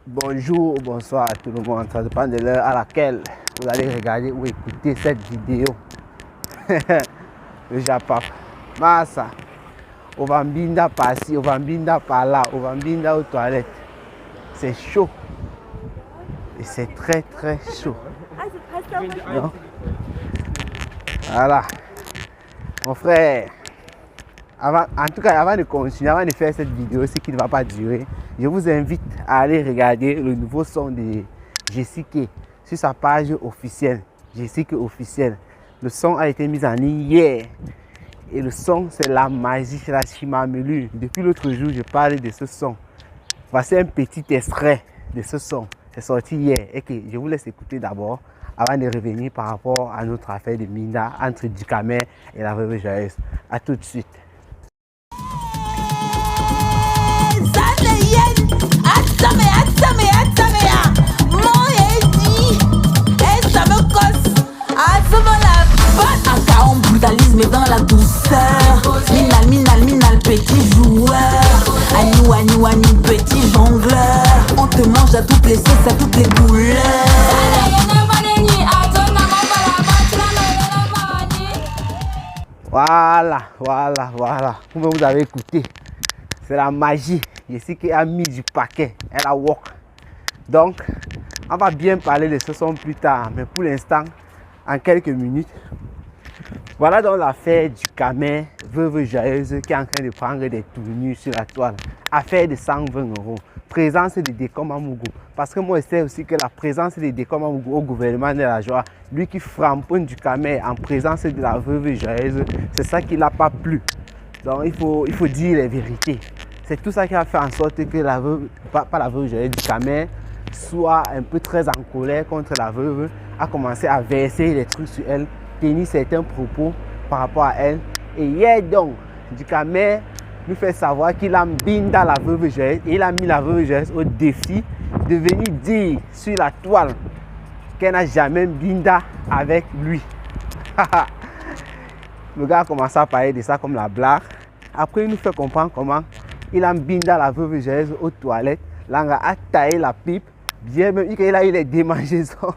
Bonjour, bonsoir à tout le monde. Ça dépend de l'heure à laquelle vous allez regarder ou écouter cette vidéo. Le Japon. Massa. Ovambinda par-ci, Ovambinda par-là, Ovambinda aux toilettes. C'est chaud. Et c'est très très chaud. Non? Voilà. Mon frère. En tout cas, avant de continuer, avant de faire cette vidéo, ce qui ne va pas durer, je vous invite à aller regarder le nouveau son de Jessica sur sa page officielle, Jessica officielle. Le son a été mis en ligne hier. Et le son, c'est la magie, c'est la chimamelu. Depuis l'autre jour, je parle de ce son. Voici un petit extrait de ce son. C'est sorti hier et que je vous laisse écouter d'abord avant de revenir par rapport à notre affaire de Minda entre Dukamer et la veuve joyeuse. A tout de suite. Brutalisme dans la douceur. Minal, petit joueur. Agnou, petit jongleur. On te mange à toutes les sauces, à toutes les couleurs. Voilà. Comme vous avez écouté, c'est la magie. Jessica a mis du paquet. Elle a walk. Donc, on va bien parler de ce son plus tard. Mais pour l'instant, en quelques minutes, voilà donc l'affaire Dukamer, veuve joyeuse qui est en train de prendre des tournures sur la toile. Affaire de 120 €. Présence de Décom Amougou. Parce que moi je sais aussi que la présence de Décom Amougou au gouvernement de la joie, lui qui framponne Dukamer en présence de la veuve joyeuse, c'est ça qui l'a pas plu. Donc il faut dire les vérités. C'est tout ça qui a fait en sorte que la veuve, pas la veuve joyeuse, Dukamer soit un peu très en colère contre la veuve, a commencé à verser des trucs sur elle, tenir certains propos par rapport à elle. Et hier donc, Dukamer nous fait savoir qu'il a binda la veuve joyeuse et il a mis la veuve joyeuse au défi de venir dire sur la toile qu'elle n'a jamais binda avec lui. Le gars a commencé à parler de ça comme la blague. Après, il nous fait comprendre comment il a binda la veuve joyeuse aux toilettes. Là, a taillé la pipe. Bien même, il a eu les démangeaisons.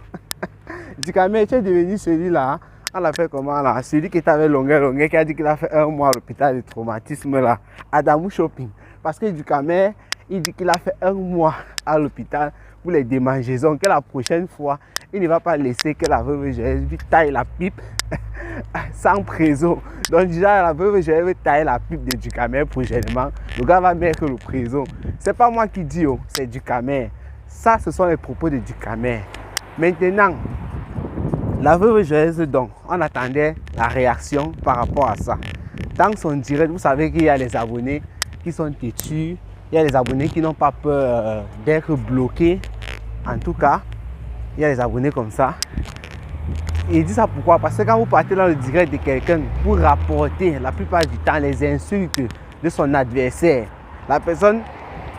Dukamer, tu es devenu celui-là. On l'a fait comment là? Celui qui était avec longueur, qui a dit qu'il a fait 1 mois à l'hôpital de traumatisme là. Adamou Shopping. Parce que Dukamer, il dit qu'il a fait 1 mois à l'hôpital pour les démangeaisons. Que la prochaine fois, il ne va pas laisser que la veuve joyeuse lui taille la pipe sans prison. Donc déjà, la veuve joyeuse taille la pipe de Dukamer prochainement. Le gars va mettre le prison. C'est pas moi qui dis, oh, c'est Dukamer. Ça, ce sont les propos de Dukamer. Maintenant, la veuve joyeuse, donc, on attendait la réaction par rapport à ça. Dans son direct, vous savez qu'il y a les abonnés qui sont têtus, il y a les abonnés qui n'ont pas peur d'être bloqués. En tout cas, il y a les abonnés comme ça. Et il dit ça pourquoi? Parce que quand vous partez dans le direct de quelqu'un pour rapporter la plupart du temps les insultes de son adversaire, la personne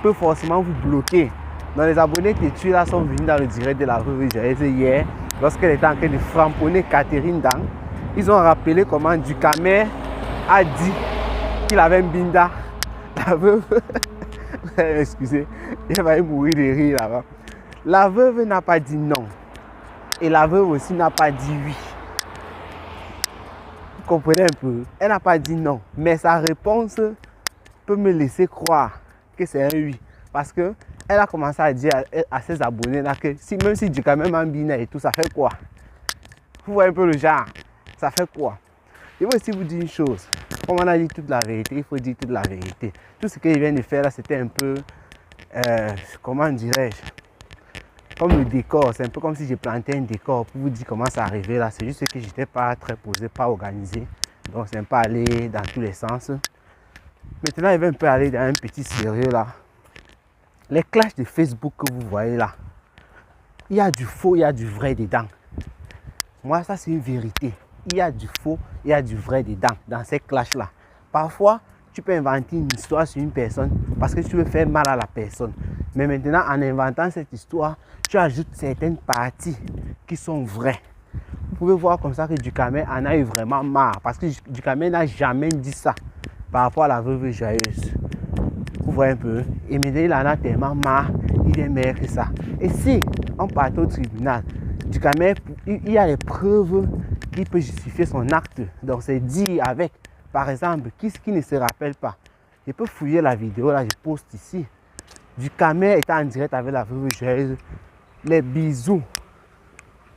peut forcément vous bloquer. Donc les abonnés têtus là sont venus dans le direct de la veuve joyeuse hier. Lorsqu'elle était en train de framponner Catherine Dang, ils ont rappelé comment Dukamer a dit qu'il avait un binda. La veuve, excusez, il va mourir de rire là-bas. La veuve n'a pas dit non. Et la veuve aussi n'a pas dit oui. Vous comprenez un peu? Elle n'a pas dit non. Mais sa réponse peut me laisser croire que c'est un oui. Parce que elle a commencé à dire à ses abonnés là que même si Dukamer m'a bina et tout, ça fait quoi? Vous voyez un peu le genre, ça fait quoi? Je vais aussi vous dire une chose. Comme on a dit toute la vérité, il faut dire toute la vérité. Tout ce qu'il vient de faire là, c'était un peu, comment dirais-je, comme le décor. C'est un peu comme si j'ai planté un décor pour vous dire comment ça arrivait là. C'est juste que j'étais pas très posé, pas organisé. Donc c'est un peu aller dans tous les sens. Maintenant, il va un peu aller dans un petit sérieux là. Les clashs de Facebook que vous voyez là, il y a du faux, il y a du vrai dedans. Moi, ça c'est une vérité. Il y a du faux, il y a du vrai dedans, dans ces clashs-là. Parfois, tu peux inventer une histoire sur une personne parce que tu veux faire mal à la personne. Mais maintenant, en inventant cette histoire, tu ajoutes certaines parties qui sont vraies. Vous pouvez voir comme ça que Dukamer en a eu vraiment marre parce que Dukamer n'a jamais dit ça par rapport à la veuve joyeuse. Vous voyez un peu. Et maintenant, il en a tellement marre. il est meilleur que ça. Et si on part au tribunal, Ducamel, il y a les preuves qui peuvent justifier son acte. Donc c'est dit avec, par exemple, qui ne se rappelle pas. Je peux fouiller la vidéo, là je poste ici. Ducamel était en direct avec la veuve Joyeuse, les bisous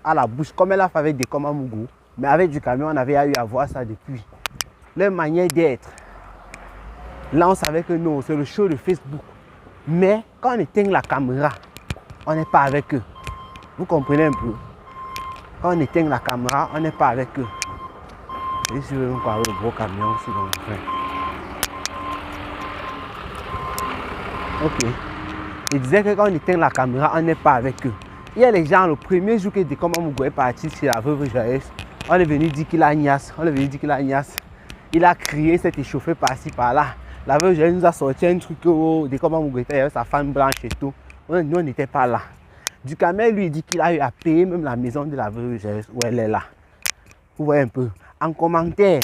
à la bouche, comme elle a fait avec Dekoma Mugu. Mais avec Ducamel, on avait eu à voir ça depuis. Leur manière d'être. Là, on savait que non, c'est le show de Facebook. Mais quand on éteint la caméra, on n'est pas avec eux. Vous comprenez un peu? Quand on éteint la caméra, on n'est pas avec eux. Et si vous voulez encore le gros camion aussi dans le train. Ok. Il disait que quand on éteint la caméra, on n'est pas avec eux. Il y a les gens, le premier jour que Dekoma Mugu est parti chez la veuve Joyeuse, on est venu dire qu'il a Nias. Il a crié, s'est échauffé par-ci, par-là. La veuve Joyeuse nous a sorti un truc où Dekoma Mugu était avec sa femme blanche et tout. Nous, on n'était pas là. Ducamel lui dit qu'il a eu à payer même la maison de la veuve Joyeuse où elle est là. Vous voyez un peu. En commentaire,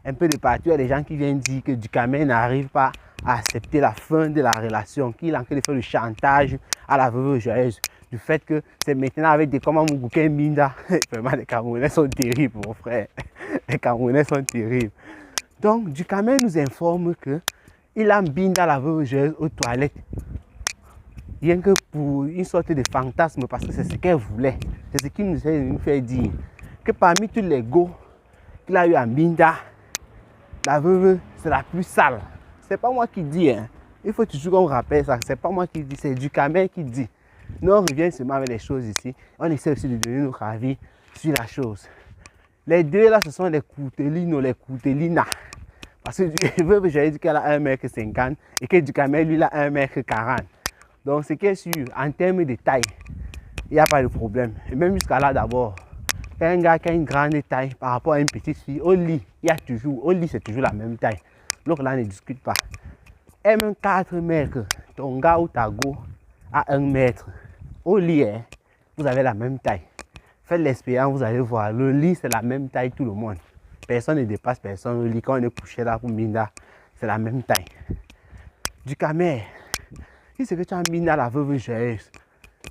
un peu de partout, il y a des gens qui viennent dire que Ducamel n'arrive pas à accepter la fin de la relation, qu'il est en train de faire le chantage à la veuve Joyeuse. Du fait que c'est maintenant avec Dekoma Mugu qu'un Binda. Vraiment, les Camerounais sont terribles, mon frère. Les Camerounais sont terribles. Donc, Ducamel nous informe qu'il a Binda la veuve Joyeuse aux toilettes. Rien que pour une sorte de fantasme, parce que c'est ce qu'elle voulait. C'est ce qu'il nous fait dire. Que parmi tous les go qu'il a eu à Binda, la veuve, c'est la plus sale. C'est pas moi qui dis. Hein. Il faut toujours qu'on rappelle ça. C'est pas moi qui dis, c'est Ducamel qui dit. Nous, on revient seulement avec les choses ici. On essaie aussi de donner notre avis sur la chose. Les deux là, ce sont les Coutelino, les Coutelina. Parce que j'avais dit qu'elle a 1,50 m et que Ducamel, lui, il a 1,40 m. Donc, ce qui est sûr, en termes de taille, il n'y a pas de problème. Et même jusqu'à là, d'abord, un gars qui a une grande taille par rapport à une petite fille, au lit, c'est toujours la même taille. Donc là, on ne discute pas. Et même 4 mètres, ton gars ou ta go à 1 mètre. Au lit, hein, vous avez la même taille. Faites l'expérience, vous allez voir. Le lit, c'est la même taille, tout le monde. Personne ne dépasse personne. Le lit, quand on est couché là pour Binda, c'est la même taille. Ducamel, si c'est que tu as Binda la veuve Joyeuse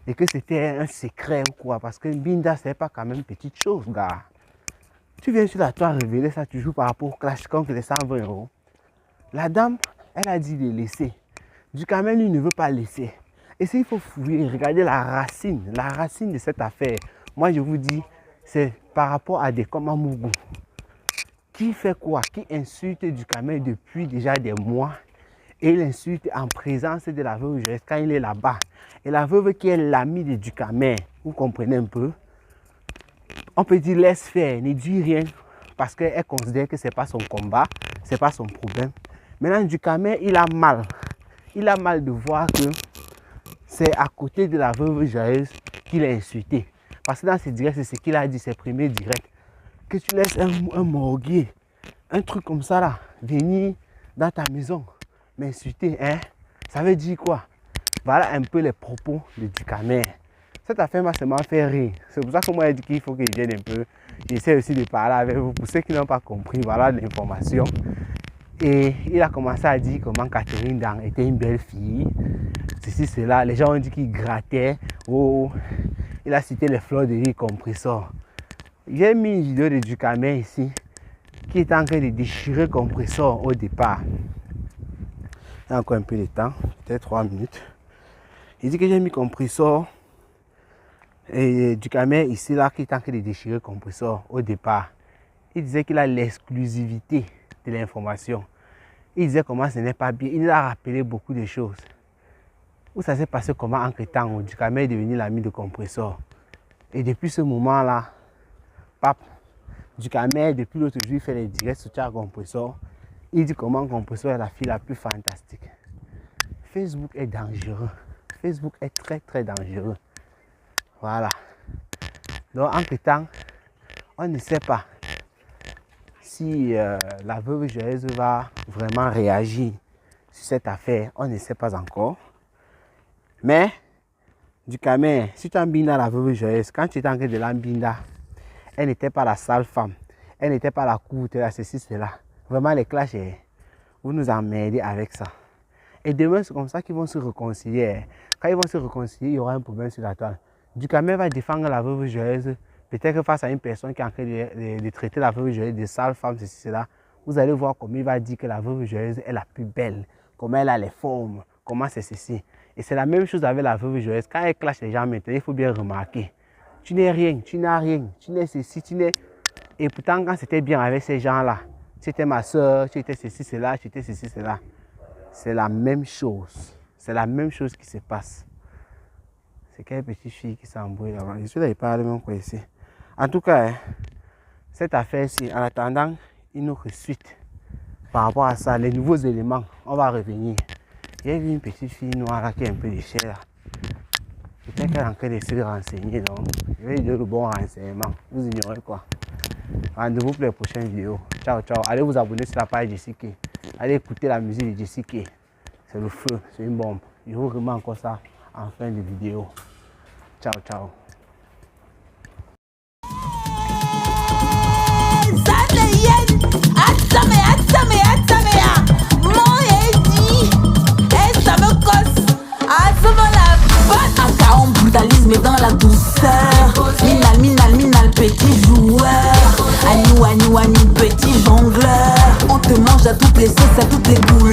et que c'était un secret ou quoi, parce que Binda, c'est pas quand même petite chose, gars. Tu viens sur la toile révéler ça toujours par rapport au clash contre les 120 €. La dame, elle a dit de laisser. Ducamel, lui, ne veut pas laisser. Et s'il faut fouiller, regarder la racine de cette affaire. Moi, je vous dis, c'est par rapport à Dekoma Mugu. Qui fait quoi? Qui insulte Ducamel depuis déjà des mois. Et il insulte en présence de la veuve Joyeuse quand il est là-bas. Et la veuve qui est l'amie de Ducamel, vous comprenez un peu? On peut dire laisse faire, ne dis rien. Parce qu'elle considère que ce n'est pas son combat, ce n'est pas son problème. Maintenant, Ducamel, il a mal. Il a mal de voir que c'est à côté de la veuve Joyeuse qu'il a insulté. Parce que dans ses directs, c'est ce qu'il a dit, ses premiers directs. Que tu laisses un morguier, un truc comme ça là, venir dans ta maison, m'insulter, hein? Ça veut dire quoi? Voilà un peu les propos de Ducamel. Cette affaire m'a seulement fait rire. C'est pour ça que moi, j'ai dit qu'il faut qu'il vienne un peu. J'essaie aussi de parler avec vous. Pour ceux qui n'ont pas compris, voilà l'information. Et il a commencé à dire comment Catherine Dang était une belle fille. Ceci, cela. Les gens ont dit qu'il grattait. Oh, il a cité les fleurs de riz compresseur. J'ai mis une vidéo de Ducamel ici qui est en train de déchirer compresseur au départ. Il y a encore un peu de temps, peut-être 3 minutes. Il dit que j'ai mis compresseur. Et Ducamel ici là qui est en train de déchirer compresseur au départ. Il disait qu'il a l'exclusivité de l'information. Il disait comment ce n'est pas bien. Il a rappelé beaucoup de choses. Où ça s'est passé comment entre temps Ducamel est devenu l'ami de compresseur. Et depuis ce moment là, pape, Ducamel depuis l'autre jour il fait les directs sur Tchar compresseur. Il dit comment compresseur est la fille la plus fantastique. Facebook est dangereux. Facebook est très très dangereux. Voilà. Donc, entre temps, on ne sait pas si la veuve Joyeuse va vraiment réagir sur cette affaire. On ne sait pas encore. Mais, Ducamel, si tu as Binda la veuve Joyeuse, quand tu étais en train de l'ambinda, elle n'était pas la sale femme. Elle n'était pas la courte, ceci, cela. Vraiment, les clashs, vous nous emmerdez avec ça. Et demain, c'est comme ça qu'ils vont se réconcilier. Quand ils vont se réconcilier, il y aura un problème sur la toile. Ducamel va défendre la veuve joyeuse, peut-être face à une personne qui est en train de traiter la veuve joyeuse de sale femme, ceci, cela. Vous allez voir comment il va dire que la veuve joyeuse est la plus belle, comment elle a les formes, comment c'est ceci. Et c'est la même chose avec la veuve joyeuse. Quand elle clash les gens maintenant, il faut bien remarquer. Tu n'es rien, tu n'as rien, tu n'es ceci, tu n'es... Et pourtant, quand c'était bien avec ces gens-là, tu étais ma soeur, tu étais ceci, cela, tu étais ceci, cela. C'est la même chose. C'est la même chose qui se passe. C'est quelle petite fille qui s'embrouille là-bas. Je suis là, il parle même quoi ici. En tout cas, hein, cette affaire-ci, en attendant une autre suite par rapport à ça, les nouveaux éléments, on va revenir. J'ai vu une petite fille noire là qui est un peu déchirée là. Peut-être qu'elle est en train de se renseigner, donc je vais lui donner le bon renseignement. Vous ignorez quoi. Rendez-vous pour les prochaines vidéos. Ciao, ciao. Allez vous abonner sur la page Jessica. Allez écouter la musique de Jessica. C'est le feu, c'est une bombe. Je vous remets encore ça en fin de vidéo. Ciao, ciao. Brutalisme dans la douceur. Minal, minal, minal, petit joueur. Agneau, agneau, agneau, petit jongleur. On te mange à toutes les sauces, à toutes les couleurs.